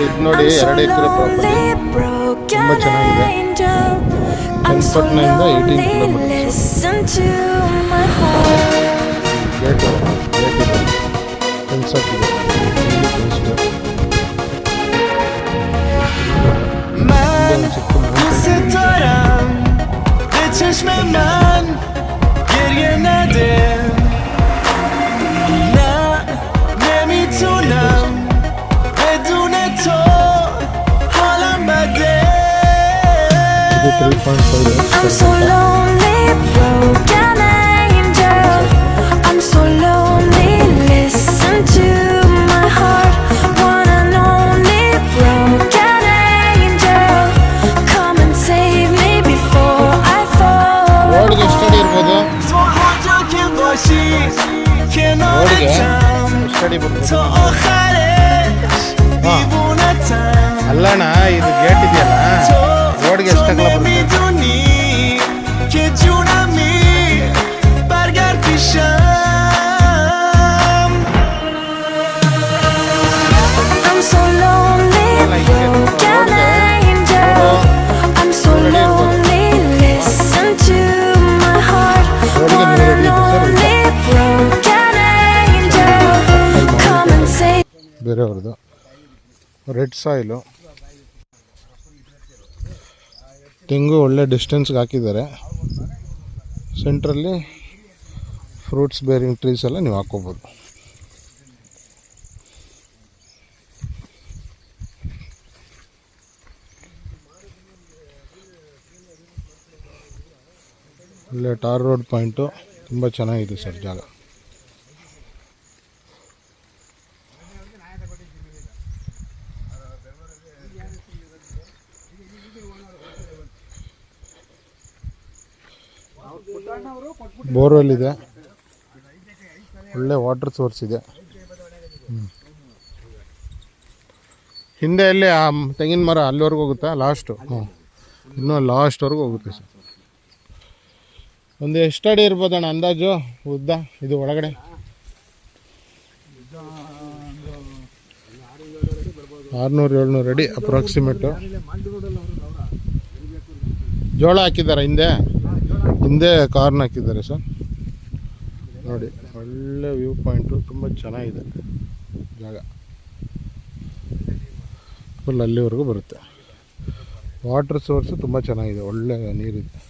ಇದು ನೋಡಿ 2 ಎಕರೆ ಪ್ರಾಪರ್ಟಿ ತುಂಬ ಚೆನ್ನಾಗಿದೆ. ಚನ್ನಪಟ್ಟಣದಿಂದ 18 ಕಿಲೋಮೀಟರ್ಸ್. ಗೇಟ್ ಇದೆ, ಫೆನ್ಸ್ ಹಾಕಿದೆ. I'm so lonely, broken angel. I'm so lonely, listen to my heart. One and only broken angel. Come and save me before I fall. ರೋಡ್ಗೆ study ಇರ್ಬೋದು, ರೋಡ್ಗೆ study ಬರ್ಬೋದು. ಅಲ್ಲಣ್ಣ, ಇದು ಗೇಟ್ ಇದೆಯಲ್ಲ, ರೋಡ್ಗೆ ಎಷ್ಟಾಗಲ್ಲ ಬರುತ್ತೆ. I'm so lonely, broken angel. I'm so lonely, listen to my heart. One and only broken angel. Come and save. ಬೇರೆಯವ್ರದ್ದು red ಸಾಯಿಲು. ತೆಂಗು ಒಳ್ಳೆ ಡಿಸ್ಟೆನ್ಸ್ಗೆ ಹಾಕಿದ್ದಾರೆ. ಸೆಂಟ್ರಲ್ಲಿ ಫ್ರೂಟ್ಸ್ ಬೇರಿಂಗ್ ಟ್ರೀಸ್ ಎಲ್ಲ ನೀವು ಹಾಕ್ಕೋಬೋದು. ಒಳ್ಳೆ ಟಾರ್ ರೋಡ್ ಪಾಯಿಂಟು, ತುಂಬ ಚೆನ್ನಾಗಿದೆ ಸರ್ ಜಾಗ. ಬೋರ್ವೆಲ್ ಇದೆ, ಒಳ್ಳೆ ವಾಟರ್ ಸೋರ್ಸ್ ಇದೆ. ಹಿಂದೆ ಅಲ್ಲಿ ಆ ತೆಂಗಿನ ಮರ ಅಲ್ಲಿವರೆಗೂ ಹೋಗುತ್ತಾ ಲಾಸ್ಟು? ಇನ್ನೂ ಲಾಸ್ಟ್ವರೆಗೂ ಹೋಗುತ್ತೆ ಸರ್. ಒಂದು ಎಷ್ಟು ಅಡಿ ಇರ್ಬೋದಣ್ಣ ಅಂದಾಜು ಉದ್ದ ಇದು ಒಳಗಡೆ? 600-700 ಅಡಿ ಅಪ್ರಾಕ್ಸಿಮೇಟು. ಜೋಳ ಹಾಕಿದ್ದಾರೆ, ಹಿಂದೆ ಕಾರ್ನ್ ಹಾಕಿದ್ದಾರೆ ಸರ್. ನೋಡಿ, ಒಳ್ಳೆ ವ್ಯೂ ಪಾಯಿಂಟು, ತುಂಬ ಚೆನ್ನಾಗಿದೆ ಜಾಗ. ಫುಲ್ ಅಲ್ಲಿವರೆಗೂ ಬರುತ್ತೆ. ವಾಟರ್ ಸೋರ್ಸು ತುಂಬ ಚೆನ್ನಾಗಿದೆ, ಒಳ್ಳೆ ನೀರಿದೆ.